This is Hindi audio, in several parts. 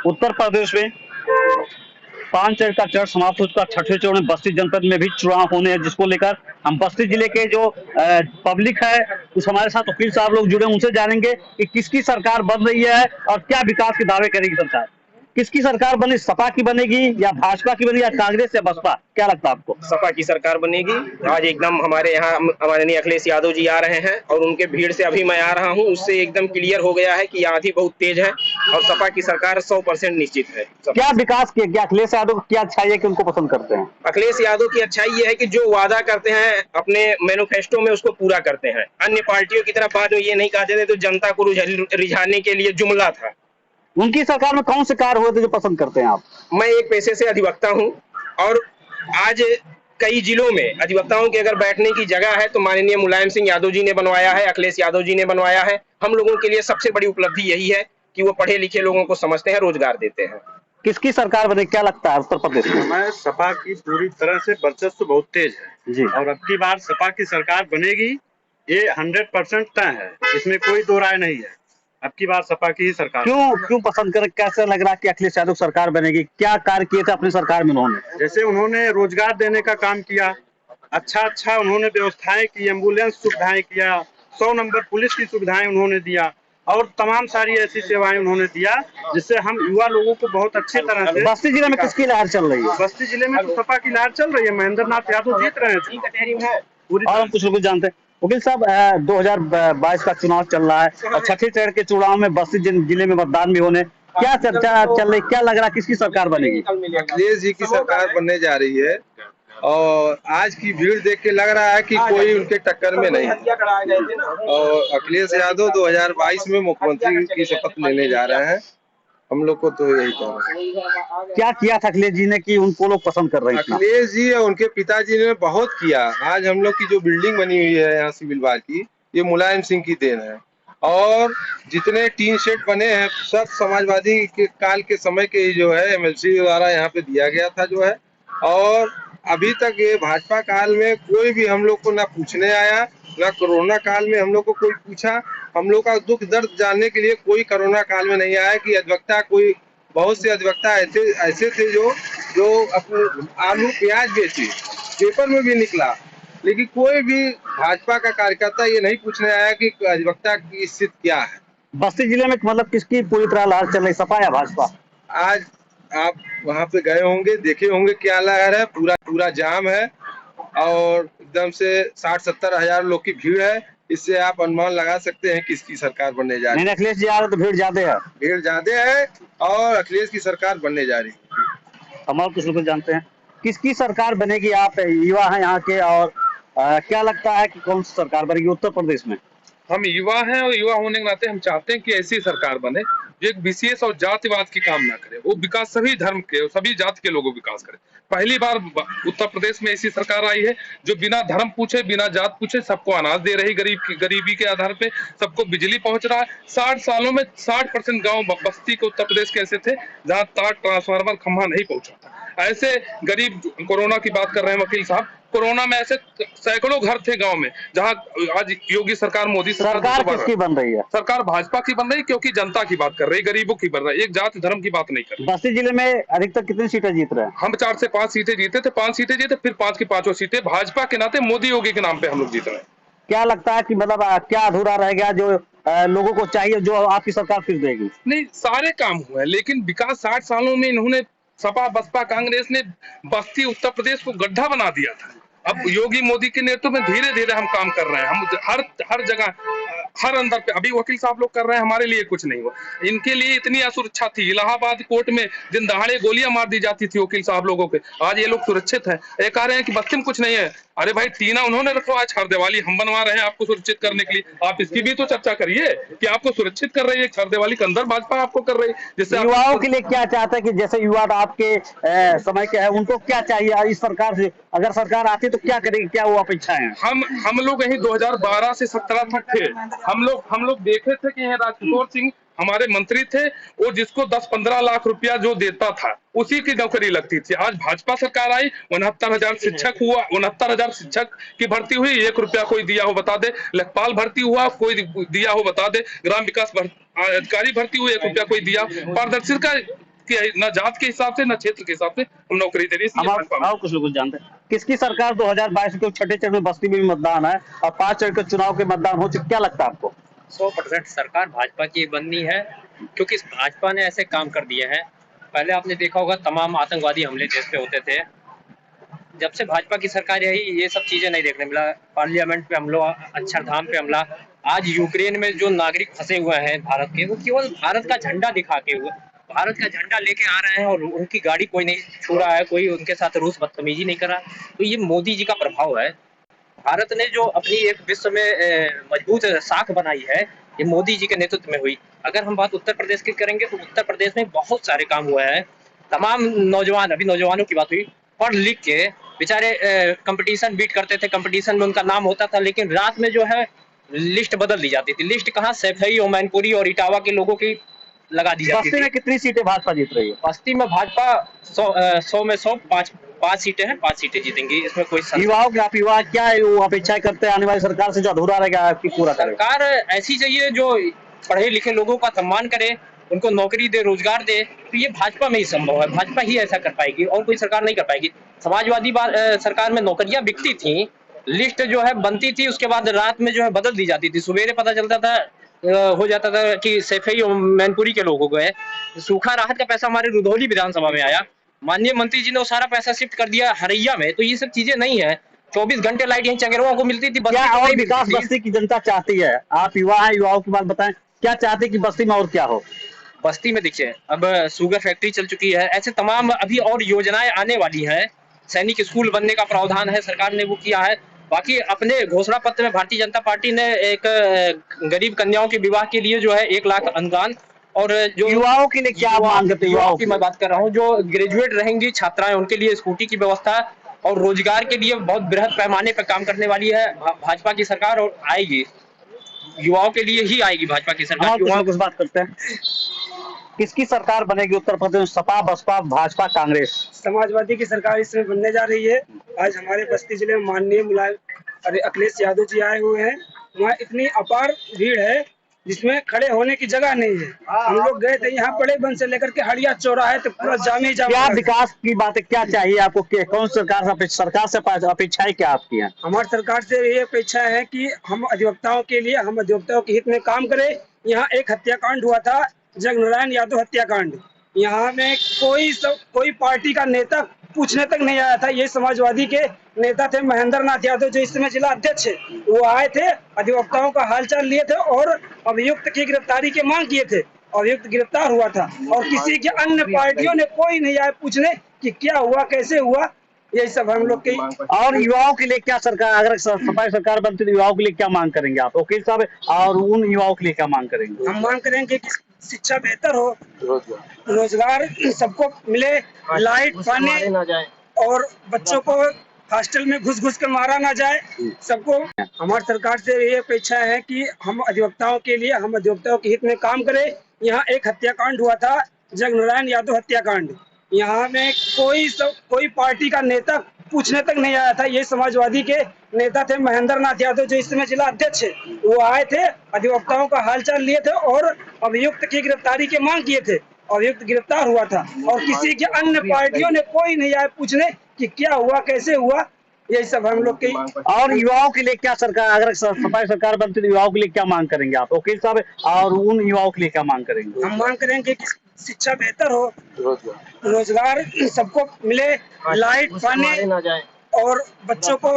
उत्तर प्रदेश में 5 चरण का चरण समाप्त हो चुका। छठवें चरण में बस्ती जनपद में भी चुनाव होने हैं, जिसको लेकर हम बस्ती जिले के जो पब्लिक है उस हमारे साथ वकील साहब लोग जुड़े, उनसे जानेंगे कि किसकी सरकार बन रही है और क्या विकास के दावे करेगी सरकार। किसकी सरकार बनी, सपा की बनेगी या भाजपा की बनेगी या कांग्रेस या बसपा, क्या लगता है आपको? सपा की सरकार बनेगी। आज एकदम हमारे यहाँ माननीय अखिलेश यादव जी आ रहे हैं और उनके भीड़ से अभी मैं आ रहा हूँ, उससे एकदम क्लियर हो गया है कि आंधी बहुत तेज है और सपा की सरकार 100% निश्चित है। क्या विकास किया गया? अखिलेश यादव की क्या अच्छाई है कि उनको पसंद करते हैं? अखिलेश यादव की अच्छाई ये है कि जो वादा करते हैं अपने मैनिफेस्टो में उसको पूरा करते हैं। अन्य पार्टियों की तरफ बाद में ये नहीं कहते थे तो जनता को रिझाने के लिए जुमला था। उनकी सरकार में कौन से कार्य हुए थे जो पसंद करते हैं आप? मैं एक पेशे से अधिवक्ता हूं और आज कई जिलों में अधिवक्ताओं के अगर बैठने की जगह है तो माननीय मुलायम सिंह यादव जी ने बनवाया है, अखिलेश यादव जी ने बनवाया है। हम लोगों के लिए सबसे बड़ी उपलब्धि यही है कि वो पढ़े लिखे लोगों को समझते हैं, रोजगार देते हैं। किसकी सरकार बने, क्या लगता है उत्तर प्रदेश में? मैं सपा की पूरी तरह से वर्चस्व बहुत तेज है जी, और अब की बार सपा की सरकार बनेगी, ये 100% तय है, इसमें कोई दो राय नहीं है। अब की बार सपा की ही सरकार। क्यों पसंद कर, कैसे लग रहा कि अखिलेश यादव सरकार बनेगी? क्या कार्य किए थे अपनी सरकार में उन्होंने? जैसे उन्होंने रोजगार देने का काम किया, अच्छा उन्होंने व्यवस्थाएं की, एम्बुलेंस सुविधाएं किया, 100 नंबर पुलिस की सुविधाएं उन्होंने दिया और तमाम सारी ऐसी सेवाएं उन्होंने दिया जिससे हम युवा लोगों को बहुत अच्छी तरह से। बस्ती जिले में किसकी लहर चल रही है? बस्ती जिले में तो सपा की लहर चल रही है, महेंद्र नाथ यादव जीत रहे हैं पूरी। और हम कुछ लोग जानते हैं वकील साहब, 2022 का चुनाव चल रहा है और छठे चरण के चुनाव में बस्ती जिले में मतदान भी होने, क्या चर्चा चल रही, क्या लग रहा है किसकी सरकार बनेगी? अखिलेश जी की सरकार बनने जा रही है और आज की भीड़ देख के लग रहा है कि कोई उनके टक्कर में नहीं है और अखिलेश यादव 2022 में मुख्यमंत्री की शपथ लेने जा रहे हैं। हम लोग को तो यही कहना है। क्या किया था अखिलेश जी ने कि उनको लोग पसंद कर रहे हैं? अखिलेश जी और उनके पिताजी ने बहुत किया। आज हम लोग की जो बिल्डिंग बनी हुई है यहाँ सिविल बार की, ये मुलायम सिंह की देन है और जितने टीन शेड बने हैं सब समाजवादी के काल के समय के जो है एमएलसी द्वारा यहाँ पे दिया गया था जो है। और अभी तक ये भाजपा काल में कोई भी हम लोग को ना पूछने आया, ना कोरोना काल में हम लोग को कोई पूछा। हम लोग का दुख दर्द जानने के लिए कोई कोरोना काल में नहीं आया कि अधिवक्ता, कोई बहुत से अधिवक्ता ऐसे थे जो अपने आलू प्याज बेचे, पेपर में भी निकला, लेकिन कोई भी भाजपा का कार्यकर्ता ये नहीं पूछने आया कि अधिवक्ता की स्थिति क्या है। बस्ती जिले में मतलब किसकी पूरी तरह लहर चल रही, सपा या भाजपा? आज आप वहाँ पे गए होंगे, देखे होंगे क्या लहर है, पूरा जाम है और एकदम से 60-70 हजार लोग की भीड़ है। इससे आप अनुमान लगा सकते हैं किसकी सरकार बनने जा रही है। अखिलेश जी आ रहे तो भीड़ ज्यादा है? भीड़ ज्यादा है और अखिलेश की सरकार बनने जा रही है। हम और कुछ लोग जानते हैं किसकी सरकार बनेगी, आप युवा हैं यहाँ के और क्या लगता है कि कौन सी सरकार बनेगी उत्तर प्रदेश में? हम युवा हैं और युवा होने के नाते हम चाहते हैं कि ऐसी सरकार बने जो एक विशेष और जातिवाद की काम ना करे, वो विकास सभी धर्म के और सभी जाति के लोगों विकास करे। पहली बार उत्तर प्रदेश में ऐसी सरकार आई है जो बिना धर्म पूछे, बिना जात पूछे सबको अनाज दे रही, गरीबी के आधार पे सबको बिजली पहुंच रहा है। 60 सालों में 60% गांव बस्ती के उत्तर प्रदेश के ऐसे थे जहां तार, ट्रांसफार्मर, खंभा नहीं पहुंचा था। ऐसे गरीब, कोरोना की बात कर रहे हैं वकील साहब, कोरोना में ऐसे सैकड़ों घर थे गांव में जहां आज योगी सरकार, मोदी सरकार किसकी बन रही है? सरकार भाजपा की बन रही, क्योंकि जनता की बात कर रही, गरीबों की बन रही, एक जाति धर्म की बात नहीं कर रही। बस्ती जिले में अधिकतर कितनी सीटें जीत रहे हैं? हम 4 से 5 सीटें जीते थे, 5 सीटें जीते, फिर 5 की 5 सीटें भाजपा के नाते मोदी योगी के नाम पे हम लोग जीत रहे हैं। क्या लगता है कि मतलब क्या अधूरा रह गया जो लोगों को चाहिए जो आपकी सरकार फिर देगी? नहीं, सारे काम हुए, लेकिन विकास 60 सालों में इन्होंने, सपा बसपा कांग्रेस ने बस्ती उत्तर प्रदेश को गड्ढा बना दिया था। अब योगी मोदी के नेतृत्व में धीरे धीरे हम काम कर रहे हैं। हम हर जगह, हर अंदर पे अभी वकील साहब लोग कर रहे हैं, हमारे लिए कुछ नहीं हुआ। इनके लिए इतनी असुरक्षा थी, इलाहाबाद कोर्ट में दिन दहाड़े गोलियां मार दी जाती थी वकील साहब लोगों के। आज ये लोग सुरक्षित हैं। ये कह रहे हैं कि बस्ती में कुछ नहीं है। अरे भाई, टीना उन्होंने रखवा, छर दिवाली हम बनवा रहे हैं आपको सुरक्षित करने के लिए। आप इसकी भी तो चर्चा करिए कि आपको सुरक्षित कर रही है, छर दिवाली के अंदर भाजपा आपको कर रही है। जिससे युवाओं के लिए क्या चाहते हैं कि जैसे युवा आपके समय के है, उनको क्या चाहिए इस सरकार से? अगर सरकार आती तो क्या करेगी, क्या वो अपेक्षाएं हैं? हम लोग यही 2012 से 17 तक थे। हम लोग देखे थे कि यहाँ राजकिशोर सिंह हमारे मंत्री थे, वो जिसको 10-15 लाख रुपया जो देता था उसी की नौकरी लगती थी। आज भाजपा सरकार आई, 69,000 शिक्षक हुआ, 69,000 शिक्षक की भर्ती हुई, 1 रुपया कोई दिया हो बता दे। लेखपाल भर्ती हुआ, कोई दिया हो बता दे। ग्राम विकास अधिकारी भर्ती हुई, 1 रुपया कोई दिया। पारदर्शिता न जात के हिसाब से न क्षेत्र के हिसाब से हम नौकरी दे रही है। हम और कुछ लोग जानते हैं किसकी सरकार 2022 के छठे चरण में बस्ती में भी मतदान है और 5 चरण के चुनाव के मतदान हो चुके, क्या लगता है आपको? 100% सरकार भाजपा की बननी है, क्योंकि भाजपा ने ऐसे काम कर दिए हैं। पहले आपने देखा होगा तमाम आतंकवादी हमले देश पे होते थे। जब से भाजपा की सरकार रही ये सब चीजें नहीं देखने मिला। पार्लियामेंट पे हमला, अक्षरधाम पे हमला, आज यूक्रेन में जो नागरिक फंसे हुए हैं भारत के, वो केवल भारत का झंडा दिखा के हुए भारत का झंडा लेके आ रहे हैं और उनकी गाड़ी कोई नहीं छू रहा है, कोई उनके साथ रूस बदतमीजी नहीं कर रहा। तो ये मोदी जी का प्रभाव है। भारत ने जो अपनी एक विश्व में मजबूत साख बनाई है, ये मोदी जी के नेतृत्व में हुई। अगर हम बात उत्तर प्रदेश की करेंगे तो उत्तर प्रदेश में बहुत सारे काम हुए हैं। तमाम नौजवान, अभी नौजवानों की बात हुई, पढ़ लिख के बेचारे कंपटीशन बीट करते थे, कंपटीशन में उनका नाम होता था, लेकिन रात में जो है लिस्ट बदल दी जाती थी। लिस्ट कहाँ, सैफई, ओमैनपुरी और इटावा के लोगों की लगा दी जाती बस्ती थी। में कितनी सीटें भाजपा जीत रही है? बस्ती में भाजपा 100 में 100 पाँच सीटें हैं, 5 सीटें जीतेंगी, इसमें कोई युवाओं के, आप युवा क्या अपेक्षाएं करते हैं आने वाली सरकार से, जो अधूरा रहेगा आपकी पूरा करे? सरकार ऐसी चाहिए जो पढ़े लिखे लोगों का सम्मान करे, उनको नौकरी दे, रोजगार दे। तो ये भाजपा में ही संभव है, भाजपा ही ऐसा कर पाएगी और कोई सरकार नहीं कर पाएगी। समाजवादी सरकार में नौकरियां बिकती थी, लिस्ट जो है बनती थी, उसके बाद रात में जो है बदल दी जाती थी। सवेरे पता चलता था, हो जाता था कि सैफई और मैनपुरी के लोग हो गए। सूखा राहत का पैसा हमारे रुधौली विधानसभा में आया, माननीय मंत्री जी ने वो सारा पैसा शिफ्ट कर दिया हरैया में। तो ये सब चीजें नहीं है। 24 घंटे लाइट यहीं चंगेरवा को मिलती थी, क्या और विकास बस्ती की जनता चाहती है? आप युवा हैं, युवाओं की बात बताएं, क्या चाहते हैं कि बस्ती में और क्या हो? बस्ती में देखिए, अब शुगर फैक्ट्री चल चुकी है, ऐसे तमाम अभी और योजनाएं आने वाली हैं। सैनिक स्कूल बनने का प्रावधान है, सरकार ने वो किया है। बाकी अपने घोषणा पत्र में भारतीय जनता पार्टी ने एक गरीब कन्याओं के विवाह के लिए जो है 1 लाख अनुदान, और जो युवाओं के लिए क्या मांग करते हैं? युवाओं की मैं बात कर रहा हूँ, जो ग्रेजुएट रहेंगी छात्राएं, उनके लिए स्कूटी की व्यवस्था और रोजगार के लिए बहुत बृहद पैमाने पर काम करने वाली है भाजपा की सरकार, और आएगी युवाओं के लिए ही आएगी भाजपा की सरकार। युवाओं कुछ बात करते हैं, किसकी सरकार बनेगी उत्तर प्रदेश में? सपा, बसपा, भाजपा, कांग्रेस? समाजवादी की सरकार इसमें बनने जा रही है। आज हमारे बस्ती जिले में माननीय अखिलेश यादव जी आए हुए हैं। वहाँ इतनी अपार भीड़ है जिसमें खड़े होने की जगह नहीं है। हम लोग गए थे यहाँ बड़े बन से लेकर के हड़िया चौराहे तो पूरा जाम ही जाम। क्या विकास की बात है, क्या चाहिए आपको? कौन सरकार से अपेक्षाएं क्या आपकी हैं? हमारी सरकार से ये अपेक्षा है कि हम अधिवक्ताओं के लिए, हम अधिवक्ताओं के हित में काम करें। यहाँ एक हत्याकांड हुआ था, जगनारायण यादव हत्याकांड। यहाँ में कोई पार्टी का नेता पूछने तक नहीं आया था। ये समाजवादी के नेता थे महेंद्र नाथ यादव, जो इस समय जिला अध्यक्ष है। वो आए थे, अधिवक्ताओं का हालचाल लिए थे और अभियुक्त की गिरफ्तारी की मांग किए थे। अभियुक्त गिरफ्तार हुआ था और किसी के अन्य पार्टियों ने कोई नहीं आया पूछने कि क्या हुआ, कैसे हुआ। यही सब हम लोग की। और युवाओं के लिए क्या सरकार, अगर सपा सरकार बनती तो युवाओं के लिए क्या मांग करेंगे आप वकील साहब? और उन युवाओं के लिए क्या मांग करेंगे? हम मांग करेंगे कि शिक्षा बेहतर हो, रोजगार सबको मिले, लाइट पानी, और बच्चों को हॉस्टल में घुस कर मारा ना जाए सबको। हमारी सरकार से ये अपेक्षा है कि हम अधिवक्ताओं के लिए, हम अधिवक्ताओं के हित में काम करें। यहाँ एक हत्याकांड हुआ था, जगनारायण यादव हत्याकांड। यहाँ में कोई पार्टी का नेता पूछने तक नहीं आया था। ये समाजवादी के नेता थे महेंद्र नाथ यादव, जो इस समय जिला अध्यक्ष है। वो आए थे, अधिवक्ताओं का हालचाल लिए थे और अभियुक्त की गिरफ्तारी की मांग किए थे। अभियुक्त गिरफ्तार हुआ था और किसी के अन्य पार्टियों ने कोई नहीं आया पूछने कि क्या हुआ, कैसे हुआ। यही सब हम लोग की। और युवाओं के लिए क्या सरकार, अगर सपा सरकार बनती तो युवाओं के लिए क्या मांग करेंगे आप वकील साहब? और उन युवाओं के लिए क्या मांग करेंगे? हम मांग करेंगे कि शिक्षा बेहतर हो, रोजगार सबको मिले, लाइट पानी, और बच्चों को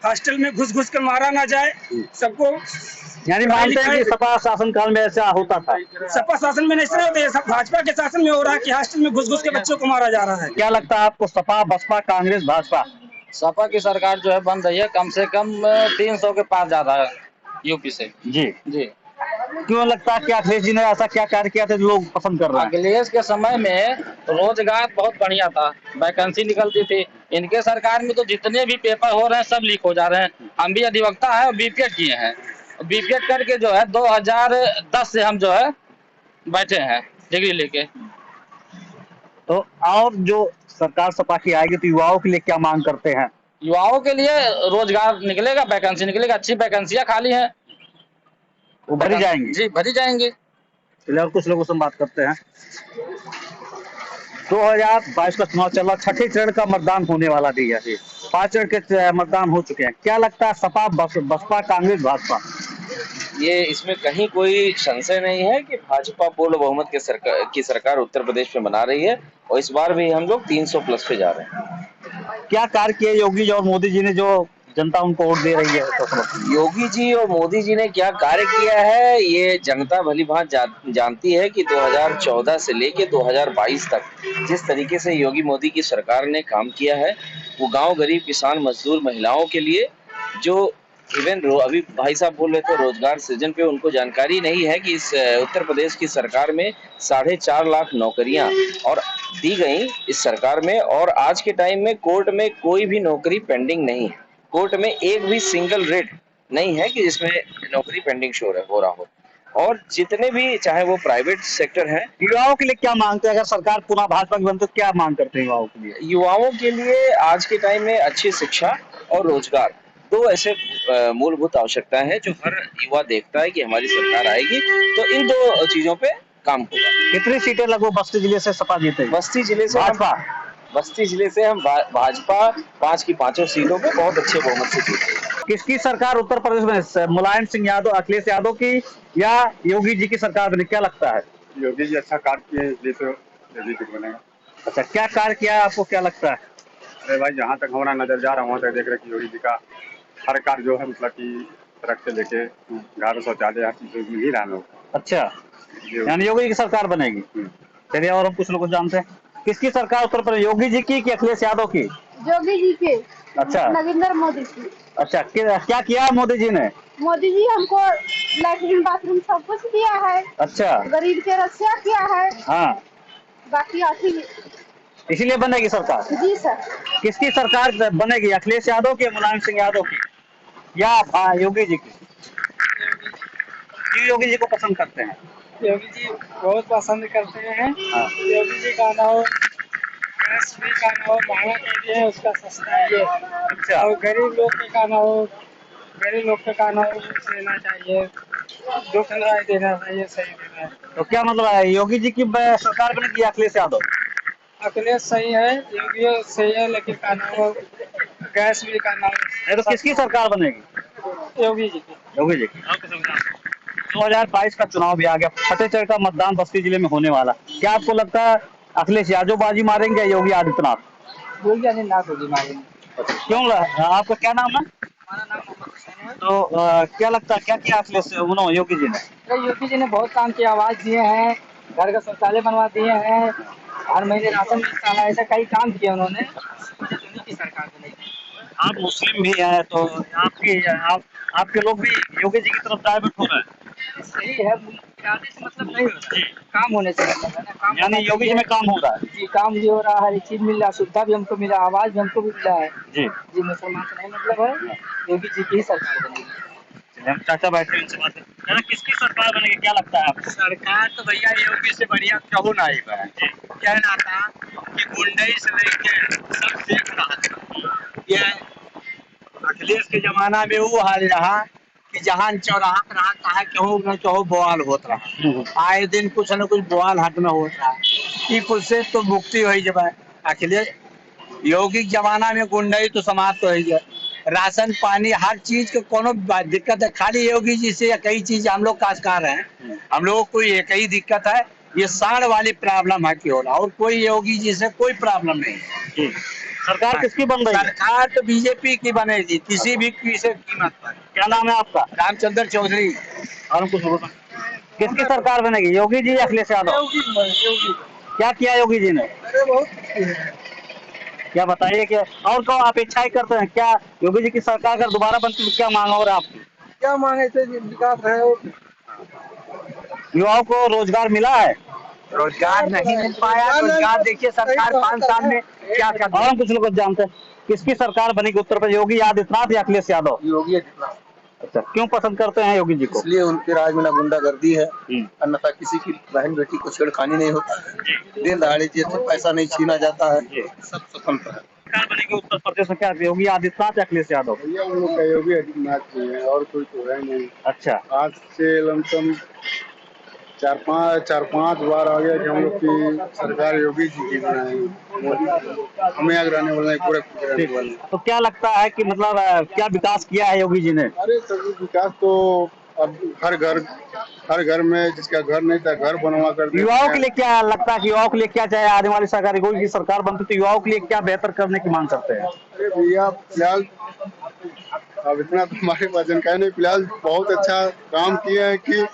हॉस्टल में घुस कर मारा ना जाए सबको। यानी मानते हैं कि सपा शासन काल में ऐसा होता था? सपा शासन में नहीं होता, सब भाजपा के शासन में हो रहा है कि हॉस्टल में घुस के बच्चों को मारा जा रहा है। क्या लगता है आपको, सपा, बसपा, कांग्रेस, भाजपा? सपा की सरकार जो है बन रही है, कम से कम 300 के पार ज्यादा है यूपी से। जी क्यों लगता है कि अखिलेश जी ने ऐसा क्या कार्य किया था जो लोग पसंद कर रहे हैं? अखिलेश के समय में रोजगार बहुत बढ़िया था, वैकेंसी निकलती थी। इनके सरकार में तो जितने भी पेपर हो रहे हैं सब लीक हो जा रहे हैं। हम भी अधिवक्ता है और बीपीएड किए हैं, बीपीएड करके जो है 2010 से हम जो है बैठे हैं डिग्री लेके। तो और जो सरकार सपा की आएगी तो युवाओं के लिए क्या मांग करते हैं? युवाओं के लिए रोजगार निकलेगा, वैकेंसी निकलेगा, अच्छी वैकेंसियां खाली हैं, वो भरी जाएंगी। जी भरी जाएंगी। और कुछ लोगों से बात करते हैं। 2022 का चुनाव चल रहा, छठे चरण का मतदान होने वाला भी है। 5 चरण के मतदान हो चुके हैं। क्या लगता है, सपा, बसपा, कांग्रेस, भाजपा? ये इसमें कहीं कोई संशय नहीं है कि भाजपा पूर्ण बहुमत की सरकार उत्तर प्रदेश में बना रही है और इस बार भी हम लोग 300 प्लस पे जा रहे हैं। क्या कार्य किए योगी जी और मोदी जी ने, जो जनता उनको वोट दे रही है? तो योगी जी और मोदी जी ने क्या कार्य किया है ये जनता भली भांति जानती है कि 2014 से लेके 2022 तक जिस तरीके से योगी मोदी की सरकार ने काम किया है, वो गांव, गरीब, किसान, मजदूर, महिलाओं के लिए, जो इवन अभी भाई साहब बोल रहे थे रोजगार सृजन पे, उनको जानकारी नहीं है कि इस उत्तर प्रदेश की सरकार में 4.5 लाख नौकरियां और दी गई इस सरकार में, और आज के टाइम में कोर्ट में कोई भी नौकरी पेंडिंग नहीं है। कोर्ट में एक भी सिंगल रेट नहीं है कि जिसमें नौकरी पेंडिंग हो रहा हो। और जितने भी, चाहे वो प्राइवेट सेक्टर है। युवाओं के लिए क्या मांगते हैं? अगर सरकार पुनः भाजपा की बनती तो क्या मांग करते हैं युवाओं के लिए? युवाओं के लिए आज के टाइम में अच्छी शिक्षा और रोजगार, दो ऐसे मूलभूत आवश्यकताएं हैं जो हर युवा देखता है कि हमारी सरकार आएगी तो इन दो चीजों पे काम होगा। कितनी सीटें लगभग बस्ती जिले से सपा जीतेगी? बस्ती जिले से हम भाजपा 5 की 5 सीटों पे बहुत अच्छे बहुमत से जीतेगी। किसकी सरकार उत्तर प्रदेश में, मुलायम सिंह यादव, अखिलेश यादव की या योगी जी की सरकार बने? क्या लगता है? योगी जी अच्छा कार्य किए इसलिए तो योगी जी बनेगा। अच्छा, क्या कार्य किया है, आपको क्या लगता है? अरे भाई, जहाँ तक हमारा नजर जा रहा है वहाँ तक देख रहे कि योगी जी का हर कार्य जो है, मतलब कि सड़क से लेके घर, शौचालय, हर चीज मिल ही रहा है। अच्छा, यानी योगी जी की सरकार बनेगी। चलिए, और हम कुछ लोग जानते हैं, किसकी सरकार उत्तर प्रदेश, योगी जी की कि अखिलेश यादव की? योगी जी के। अच्छा, नरेंद्र मोदी की। अच्छा, क्या किया मोदी जी ने? मोदी जी हमको लैट्रिन बाथरूम सब कुछ दिया है। अच्छा, गरीब के रक्षा किया है। हाँ, बाकी आखिर इसीलिए बनेगी सरकार? जी सर। किसकी सरकार बनेगी, अखिलेश यादव की, मुलायम सिंह यादव की या योगी जी की? क्यों योगी जी को पसंद करते हैं? योगी जी बहुत पसंद करते हैं। योगी जी का नाम गैस भी का नाम महंगा कर दिया है, उसका सस्ता है। अच्छा, और गरीब लोग के का नाम, गरीब लोग के का नाम देना चाहिए, 2 राय देना चाहिए, सही देना है। तो क्या मतलब है, योगी जी की सरकार बनेगी अखिलेश यादव? अखिलेश सही है, योगी सही है, लेकिन का नाम गैस भी का नाम। तो किसकी सरकार बनेगी? योगी जी की। योगी जी की। 2022 का चुनाव भी आ गया, छठे चरण का मतदान बस्ती जिले में होने वाला। क्या आपको लगता है अखिलेश यादव बाजी मारेंगे, योगी आदित्यनाथ? योगी आदित्यनाथ होगी मारेंगे। क्यों? आपका क्या नाम है? हमारा नाम मोहम्मद हुसैन है। तो क्या लगता है, क्या किया अखिलेश योगी जी ने? योगी जी ने बहुत काम किया, आवास दिए हैं, घर का शौचालय बनवा दिए हैं, हर महीने राशन मिलता है, ऐसा कई काम किए उन्होंने। उन्हीं की सरकार बनेगी। आप मुस्लिम भी हैं तो आपके लोग भी योगी जी की तरफ डाइवर्ट हो रहे हैं? सही है, इरादे से मतलब नहीं होता, काम होने से मतलब है ना। काम यानी योगी जी में काम हो रहा है? जी, काम भी हो रहा है, हर एक चीज मिल रहा है, सुविधा भी हमको मिला, आवाज भी हमको भी मिला है। जी जी, मुसलमान से नहीं मतलब है, योगी जी की ही सरकार बनेगी। हम चाचा बैठे हैं, उनसे बात करें। किसकी सरकार बनेगी, क्या लगता है आपको? सरकार तो भैया योगी से बढ़िया कहूँ ना ही है। कहना था कि गुंडई से लेके सब सीख रहा था। ये अखिलेश के जमाना में वो हाल रहा कि जहाँ चौराहा पर रहा कहा कहूँ न कहूँ बवाल होता रहा, आए दिन कुछ न कुछ बवाल हाथ में होता है। ये कुछ से तो मुक्ति हुई जब अखिलेश योगी के जमाना में गुंडई तो समाप्त हो गया, राशन पानी हर चीज के कोनो दिक्कत है, खाली योगी जी से कई चीज हम लोग काशकार हैं, हम लोगों को एक ही दिक्कत है, ये साढ़ वाली प्रॉब्लम है केवल, और कोई योगी जी से कोई प्रॉब्लम नहीं है। सरकार किसकी बन रही है? सरकार तो बीजेपी की बनेगी किसी भी कीमत पर। क्या नाम है आपका? रामचंद्र चौधरी। और कुछ किसकी सरकार बनेगी, योगी जी या अखिलेश यादव? योगी। क्या किया योगी जी ने? अरे बहुत क्या बताइए कि और कौन अपेक्षाएं करते हैं, क्या योगी जी की सरकार अगर दोबारा बनती तो क्या मांग हो रहा है आपकी? क्या मांगे थे, विकास है। युवाओं को रोजगार मिला है? रोजगार नहीं मिल पाया, रोजगार देखिए सरकार 5 साल में क्या कर। और हम कुछ लोग जानते हैं, किसकी सरकार बनेगी उत्तर प्रदेश, योगी आदित्यनाथ या अखिलेश यादव? योगी आदित्यनाथ। अच्छा, क्यों पसंद करते हैं योगी जी को? इसलिए उनके राज में ना गुंडागर्दी है, अन्यथा किसी की बहन बेटी को छेड़खानी नहीं होता है, दिन दहाड़े से पैसा नहीं छीना जाता है, सब स्वतंत्र है। सरकार बनेगी उत्तर प्रदेश में, क्या योगी आदित्यनाथ या अखिलेश यादव? भैया हम लोग का योगी आदित्यनाथ जी है, और कोई तो है नहीं। अच्छा, आज से लमसम चार पांच बार आ गया कि हम लोग की सरकार योगी जी जीत रहे हैं। मोदी हमें यहाँ रहने वाले हैं, पूरे रहने वाले हैं। तो क्या लगता है कि मतलब क्या विकास किया है योगी जी ने? अरे सभी विकास तो अब हर घर में जिसका घर नहीं था घर बनवा कर देते युवाओं हैं। के लिए क्या लगता है कि युवाओं के लिए क्या चाहिए आने वाली सरकार? योगी की सरकार बनती तो युवाओं के लिए क्या बेहतर करने की मांग करते हैं? अरे भैया फिलहाल अब इतना तो हमारे पास जानकारी नहीं, फिलहाल बहुत अच्छा काम किए हैं कि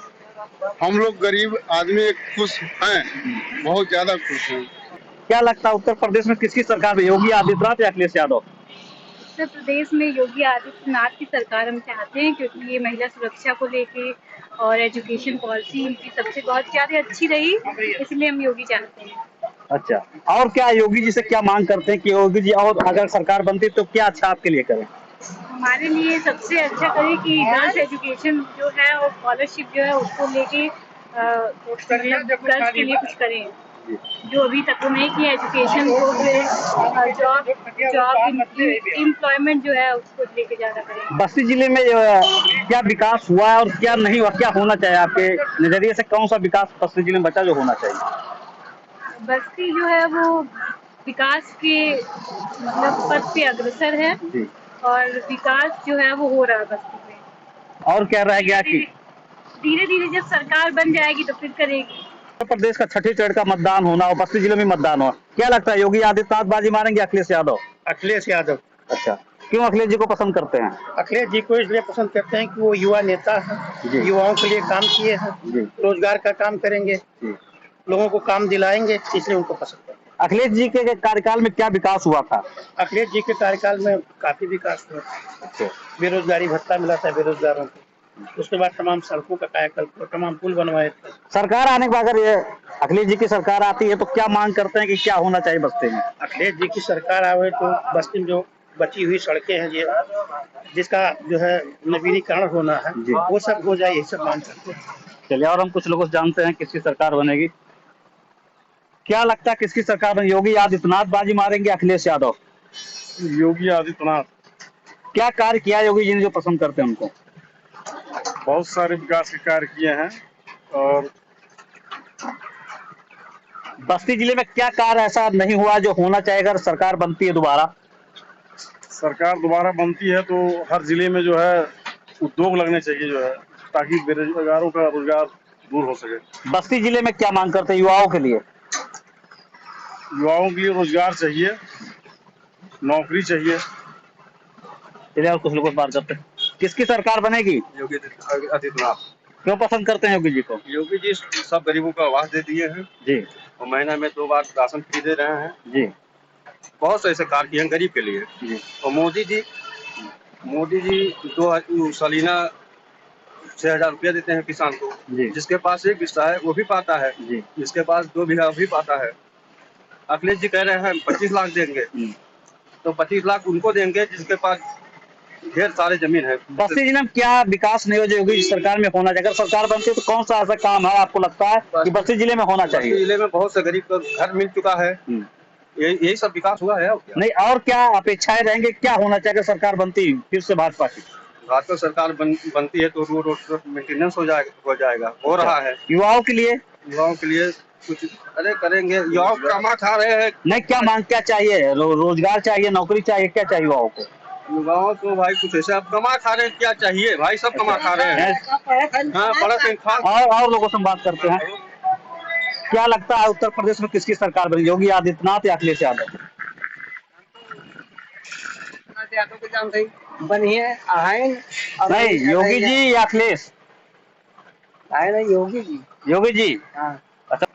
हम लोग गरीब आदमी खुश हैं, बहुत ज्यादा खुश हैं। क्या लगता है उत्तर प्रदेश में किसकी सरकार में, योगी आदित्यनाथ या अखिलेश यादव? उत्तर प्रदेश में योगी आदित्यनाथ की सरकार हम चाहते हैं, क्योंकि ये महिला सुरक्षा को लेके और एजुकेशन पॉलिसी इनकी सबसे बहुत ज़्यादा अच्छी रही, इसलिए हम योगी चाहते हैं। अच्छा, और क्या योगी जी से क्या मांग करते हैं कि योगी जी और अगर सरकार बनती तो क्या अच्छा आपके लिए करें? हमारे लिए सबसे अच्छा करें कि गर्ल्स एजुकेशन जो है और स्कॉलरशिप जो है उसको लेके गर्ल्स के लिए कुछ करें, जो अभी तक वो नहीं किया। एजुकेशन को फिर जॉब एम्प्लॉयमेंट जो है उसको लेके ज़्यादा करें। बस्ती जिले में क्या विकास हुआ है और क्या नहीं हुआ, क्या होना चाहिए आपके नजरिए से? कौन सा विकास बस्ती जिले में बचा जो होना चाहिए? बस्ती जो है वो विकास के मतलब पथ पे अग्रसर है जी। और विकास जो है वो हो रहा है बस्ती में। और क्या रह गया कि धीरे धीरे जब सरकार बन जाएगी तो फिर करेगी। उत्तर प्रदेश का छठे चरण का मतदान होना और बस्ती जिले में मतदान होना, क्या लगता है योगी आदित्यनाथ बाजी मारेंगे अखिलेश यादव? अखिलेश यादव। अच्छा, क्यों अखिलेश जी को पसंद करते हैं? अखिलेश जी को इसलिए पसंद करते हैं कि वो युवा नेता है, युवाओं के लिए काम किए हैं, रोजगार का काम करेंगे, लोगों को काम दिलाएंगे, इसलिए उनको पसंद करते हैं। अखिलेश जी के कार्यकाल में क्या विकास हुआ था? अखिलेश जी के कार्यकाल में काफी विकास हुआ। बेरोजगारी भत्ता मिला था बेरोजगारों को, उसके बाद तमाम सड़कों का कायाकल्प, तमाम पुल बनवाए थे। सरकार आने के बाद अगर ये अखिलेश जी की सरकार आती है तो क्या मांग करते हैं कि क्या होना चाहिए बस्ती में? अखिलेश जी की सरकार आवे तो बस्ती में जो बची हुई सड़कें हैं जिसका जो है नवीनीकरण होना है वो सब हो जाए, यही सब मांग करते हैं। चलिए, और हम कुछ लोगों से जानते हैं किसकी सरकार बनेगी। क्या लगता है किसकी सरकार बनेगी? योगी आदित्यनाथ बाजी मारेंगे अखिलेश यादव? योगी आदित्यनाथ। क्या कार्य किया योगी जी ने जो पसंद करते हैं उनको? बहुत सारे विकास के कार्य किए हैं। और बस्ती जिले में क्या कार्य ऐसा नहीं हुआ जो होना चाहिए अगर सरकार बनती है दोबारा? सरकार दोबारा बनती है तो हर जिले में जो है उद्योग लगने चाहिए जो है, ताकि बेरोजगारों का रोजगार दूर हो सके। बस्ती जिले में क्या मांग करते हैं युवाओं के लिए? युवाओं के लिए रोजगार चाहिए, नौकरी चाहिए। चलिए, और कुछ लोगों से बात करते हैं। किसकी सरकार बनेगी? योगी आदित्यनाथ। क्यों पसंद करते हैं योगी जी को? योगी जी सब गरीबों को आवास दे दिए हैं जी, और महीना में 2 बार राशन फ्री दे रहे हैं जी, बहुत से ऐसे कार्य किए हैं गरीब के लिए जी। और मोदी जी 2 सालीना 6,000 रुपया देते हैं किसान को जी। जिसके पास 1 बिस्सा है वो भी पाता है जी। जिसके पास 2 बीघा वो भी पाता है। अखिलेश जी कह रहे हैं 25 लाख देंगे तो 25 लाख उनको देंगे जिसके पास ढेर सारे जमीन है। बस्ती जिले में क्या विकास नहीं हो जो योगी सरकार में होना चाहिए? अगर सरकार बनती है तो कौन सा ऐसा काम है आपको लगता है कि बस्ती जिले में होना चाहिए? बस्ती जिले में बहुत से गरीब को घर मिल चुका है, यही सब विकास हुआ है। नहीं, और क्या अपेक्षाएं रहेंगे, क्या होना चाहिए अगर सरकार बनती फिर से भाजपा की? भाजपा सरकार बनती है तो रोड मेंटेनेंस हो जाएगा, हो रहा है। युवाओं के लिए कुछ अरे करेंगे, युवा कमा खा रहे हैं। नहीं, क्या मांग क्या चाहिए? रोजगार चाहिए, नौकरी चाहिए, क्या चाहिए युवाओं को? युवाओं को भाई कुछ ऐसे आप कमा खा रहे हैं, क्या चाहिए भाई, सब कमा खा रहे हैं। हाँ, और लोगों से बात करते हैं। क्या लगता है उत्तर प्रदेश में किसकी सरकार बनी, योगी आदित्यनाथ या अखिलेश यादव? बनी है नहीं, योगी जी या अखिलेश? योगी जी। योगी जी, अच्छा।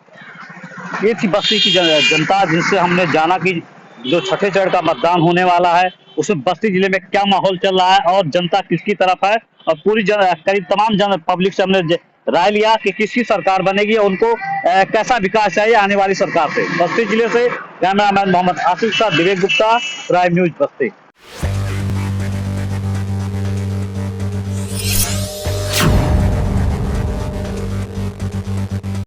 ये थी बस्ती की जनता जिनसे हमने जाना कि जो छठे चरण का मतदान होने वाला है उसमें बस्ती जिले में क्या माहौल चल रहा है और जनता किसकी तरफ है, और पूरी करीब तमाम पब्लिक से हमने राय लिया कि किसकी सरकार बनेगी और उनको कैसा विकास चाहिए आने वाली सरकार से। बस्ती जिले से कैमरामैन मोहम्मद आसिफ साहब, विवेक गुप्ता, प्राइम न्यूज बस्ती।